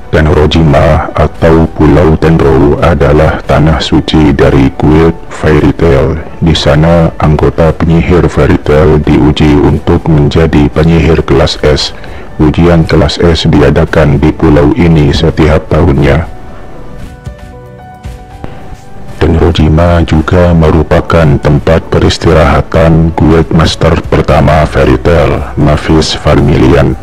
Tenrojima atau Pulau Tenro adalah tanah suci dari Guild Fairy Tail. Di sana, anggota penyihir Fairy Tail diuji untuk menjadi penyihir kelas S. Ujian kelas S diadakan di pulau ini setiap tahunnya. Tenrojima juga merupakan tempat peristirahatan Guild Master pertama Fairy Tail, Mavis Vermilion.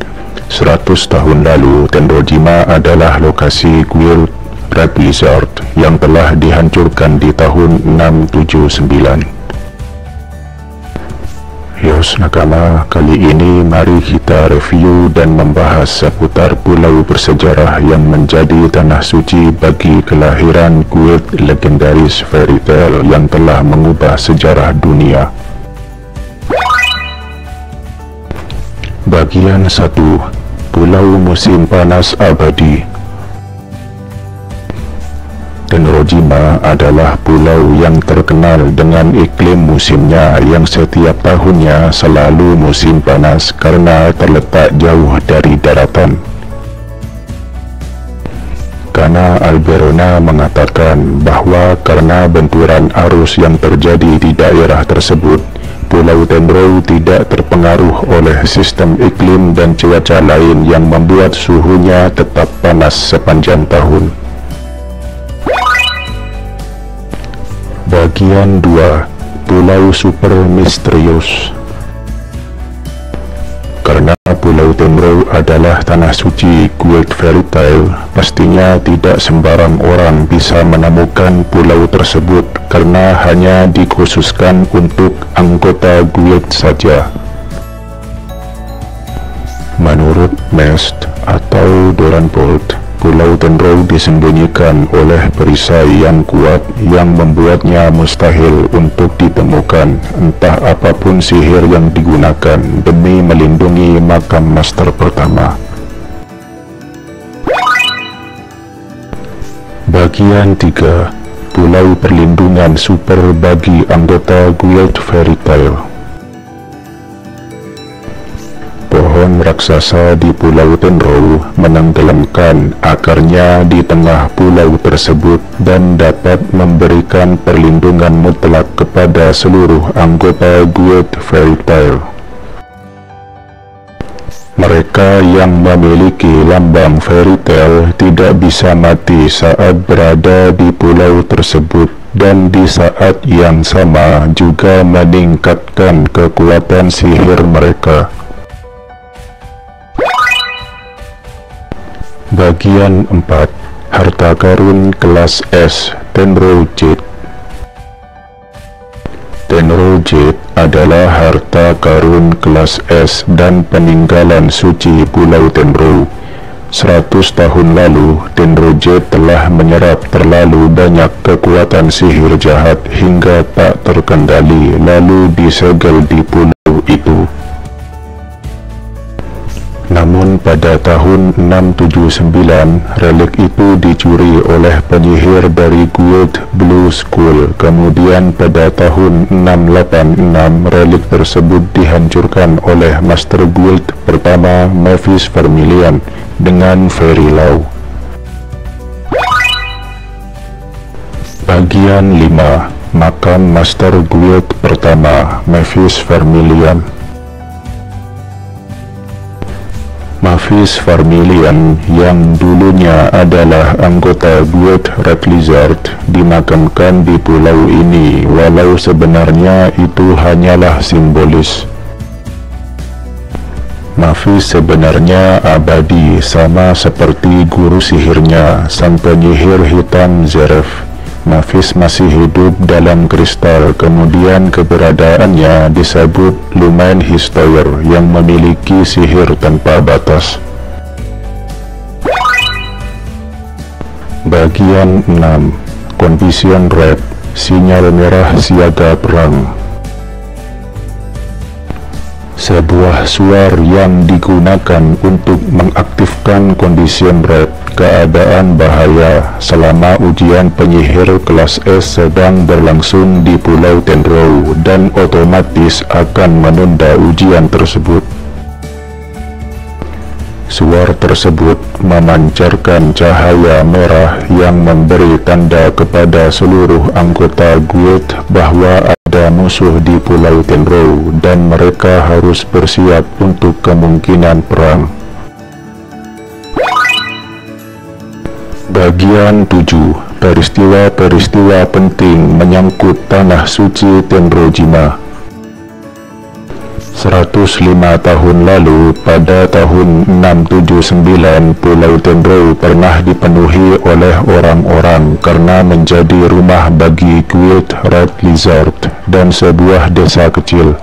100 tahun lalu, Tenrojima adalah lokasi Guild Red Blizzard yang telah dihancurkan di tahun 679. Yos nakama, kali ini mari kita review dan membahas seputar pulau bersejarah yang menjadi tanah suci bagi kelahiran Guild legendaris Fairy Tail yang telah mengubah sejarah dunia. Bagian 1. Pulau Musim Panas Abadi. Tenrojima adalah pulau yang terkenal dengan iklim musimnya yang setiap tahunnya selalu musim panas karena terletak jauh dari daratan. Kana Alberona mengatakan bahwa karena benturan arus yang terjadi di daerah tersebut, Pulau Tenro tidak terpengaruh oleh sistem iklim dan cuaca lain yang membuat suhunya tetap panas sepanjang tahun. Bagian 2. Pulau Super Misterius. Karena Pulau Tenro adalah tanah suci Guild Fairy Tail, pastinya tidak sembarang orang bisa menemukan pulau tersebut karena hanya dikhususkan untuk anggota guild saja. Menurut Mest atau Doranbolt, Pulau Tenro disembunyikan oleh perisai yang kuat yang membuatnya mustahil untuk ditemukan, entah apapun sihir yang digunakan demi melindungi makam master pertama. Bagian 3. Pulau Perlindungan Super bagi anggota Guild Fairy Tail. Pohon raksasa di Pulau Tenro menenggelamkan akarnya di tengah pulau tersebut dan dapat memberikan perlindungan mutlak kepada seluruh anggota Guild Fairy Tail. Mereka yang memiliki lambang Fairy Tail tidak bisa mati saat berada di pulau tersebut, dan di saat yang sama juga meningkatkan kekuatan sihir mereka. Bagian 4. Harta karun kelas S Tenro Jade. Tenro Jade adalah harta karun kelas S dan peninggalan suci Pulau Tenro. 100 tahun lalu, Tenro Jade telah menyerap terlalu banyak kekuatan sihir jahat hingga tak terkendali lalu disegel di pulau itu. Namun pada tahun 679, relik itu dicuri oleh penyihir dari Guild Blue Skull. Kemudian pada tahun 686, relik tersebut dihancurkan oleh Master Guild pertama Mavis Vermilion dengan Fairy Law. Bagian 5. Makam Master Guild pertama Mavis Vermilion. Mavis Vermilion yang dulunya adalah anggota Guild Red Blizzard dimakamkan di pulau ini, walau sebenarnya itu hanyalah simbolis. Mavis sebenarnya abadi, sama seperti guru sihirnya, sang penyihir hitam Zeref. Mavis masih hidup dalam kristal, kemudian keberadaannya disebut Lumen Histoyer yang memiliki sihir tanpa batas. Bagian 6. Condition Red, sinyal merah siaga perang. sebuah suar yang digunakan untuk mengaktifkan condition red, keadaan bahaya, selama ujian penyihir kelas S sedang berlangsung di Pulau Tenrou, dan otomatis akan menunda ujian tersebut. Suar tersebut memancarkan cahaya merah yang memberi tanda kepada seluruh anggota guild bahwa ada musuh di Pulau Tenrou dan mereka harus bersiap untuk kemungkinan perang. Bagian 7. Peristiwa-peristiwa penting menyangkut Tanah Suci Tenrojima. 105 tahun lalu, pada tahun 679, Pulau Tenrou pernah dipenuhi oleh orang-orang karena menjadi rumah bagi Guild Red Lizard dan sebuah desa kecil.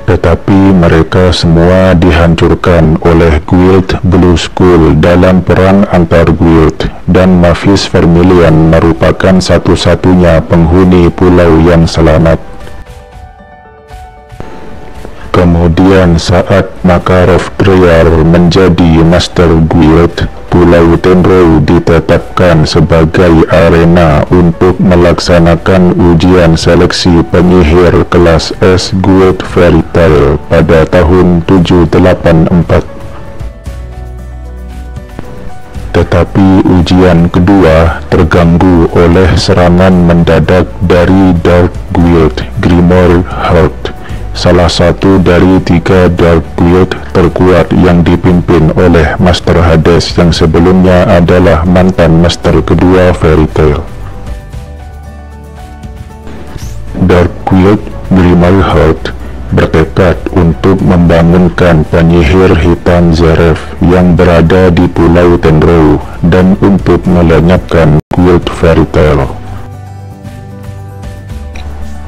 Tetapi mereka semua dihancurkan oleh Guild Blue Skull dalam perang antar guild, dan Mavis Vermilion merupakan satu-satunya penghuni pulau yang selamat. Kemudian saat Makarov Dreyar menjadi Master Guild, Pulau Tenrou ditetapkan sebagai arena untuk melaksanakan ujian seleksi penyihir kelas S Guild Fairy Tail pada tahun 784. Tetapi ujian kedua terganggu oleh serangan mendadak dari Dark Guild Grimoire Heart, salah satu dari 3 Dark Guild terkuat yang dipimpin oleh Master Hades yang sebelumnya adalah mantan Master kedua Fairy Tail. Dark Guild Grimoire Heart bertekad untuk membangunkan penyihir hitam Zeref yang berada di Pulau Tenrou dan untuk melenyapkan Guild Fairy Tail.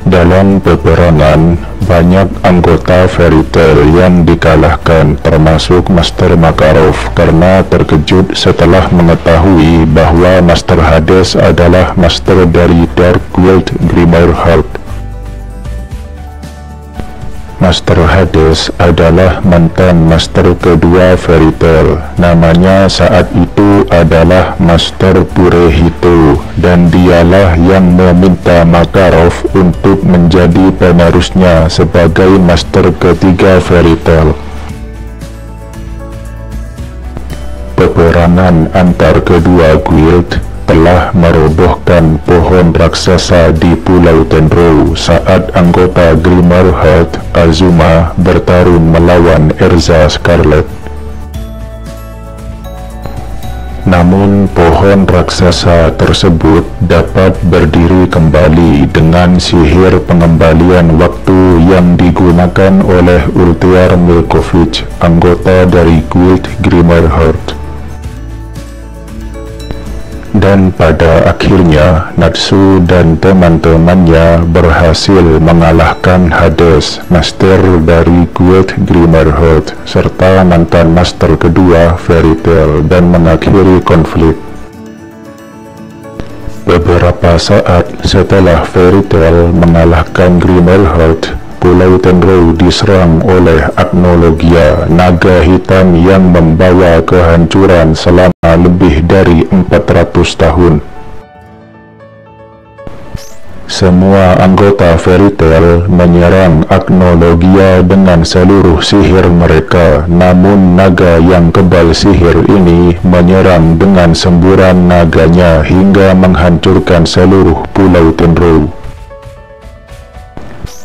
Dalam peperangan, banyak anggota Fairy Tail yang dikalahkan, termasuk Master Makarov, karena terkejut setelah mengetahui bahwa Master Hades adalah Master dari Dark Guild Grimoire Heart. Master Hades adalah mantan Master kedua Fairy Tail. Namanya saat itu adalah Master Purehito, dan dialah yang meminta Makarov untuk menjadi penerusnya sebagai Master ketiga Fairy Tail. Peperangan antar kedua guild telah merobohkan pohon raksasa di Pulau Tenrou saat anggota Grimoire Heart Azuma bertarung melawan Erza Scarlet. Namun pohon raksasa tersebut dapat berdiri kembali dengan sihir pengembalian waktu yang digunakan oleh Ultiar Milkovich, anggota dari Guild Grimoire Heart. Dan pada akhirnya Natsu dan teman-temannya berhasil mengalahkan Hades, Master dari Guild Grimoire Heart, serta mantan Master kedua Fairy Tail, dan mengakhiri konflik. Beberapa saat setelah Fairy Tail mengalahkan Grimoire Heart, Pulau Tenrou diserang oleh Agnologia, naga hitam yang membawa kehancuran selama lebih dari 400 tahun. Semua anggota Fairy Tail menyerang Agnologia dengan seluruh sihir mereka, namun naga yang kebal sihir ini menyerang dengan semburan naganya hingga menghancurkan seluruh Pulau Tenrou.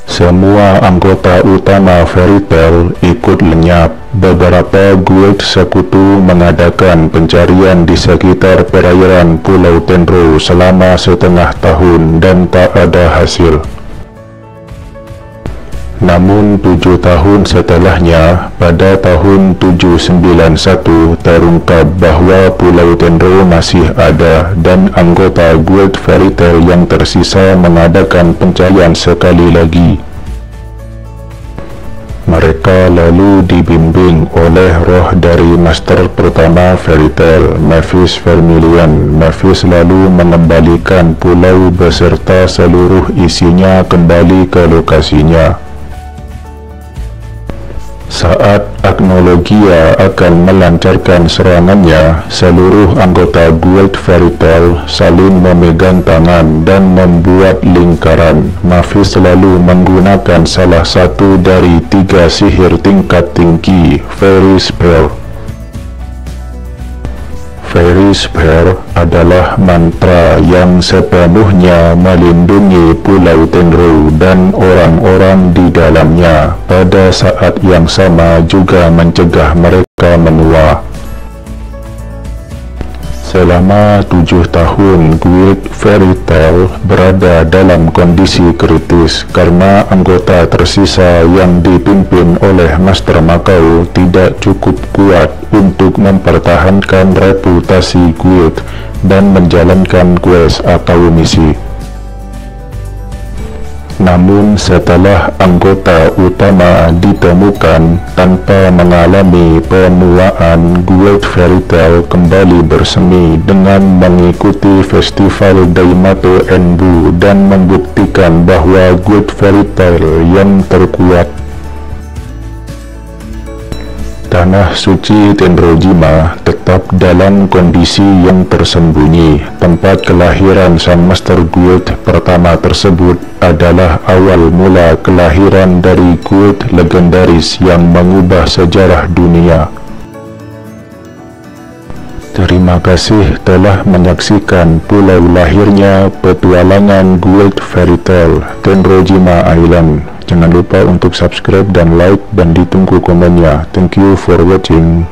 Semua anggota utama Fairy Tail ikut lenyap. Beberapa guild sekutu mengadakan pencarian di sekitar perairan Pulau Tenrou selama setengah tahun dan tak ada hasil. Namun 7 tahun setelahnya, pada tahun 791, terungkap bahwa Pulau Tenrou masih ada, dan anggota Guild Fairy Tail yang tersisa mengadakan pencarian sekali lagi. Mereka lalu dibimbing oleh roh dari Master pertama Fairy Tail, Mavis Vermilion. Mavis lalu mengembalikan pulau beserta seluruh isinya kembali ke lokasinya. Saat Agnologia akan melancarkan serangannya, seluruh anggota Guild Fairy Tail saling memegang tangan dan membuat lingkaran. Mavis lalu menggunakan salah satu dari 3 sihir tingkat tinggi, Fairy Spell. Fairy Spell adalah mantra yang sepenuhnya melindungi Pulau Tenru dan orang-orang di dalamnya, pada saat yang sama juga mencegah mereka menua. Selama 7 tahun, Guild Fairy Tail berada dalam kondisi kritis karena anggota tersisa yang dipimpin oleh Master Makau tidak cukup kuat untuk mempertahankan reputasi Guild dan menjalankan quest atau misi. Namun setelah anggota utama ditemukan tanpa mengalami penuaan, Guild Fairy Tail kembali bersemi dengan mengikuti festival Daimato Enbu dan membuktikan bahwa Guild Fairy Tail yang terkuat. Tanah suci Tenrojima tetap dalam kondisi yang tersembunyi. Tempat kelahiran Sang Master Guild pertama tersebut adalah awal mula kelahiran dari Guild legendaris yang mengubah sejarah dunia. Terima kasih telah menyaksikan pulau lahirnya petualangan Guild Fairy Tail Tenrojima Island. Jangan lupa untuk subscribe dan like dan ditunggu komennya. Thank you for watching.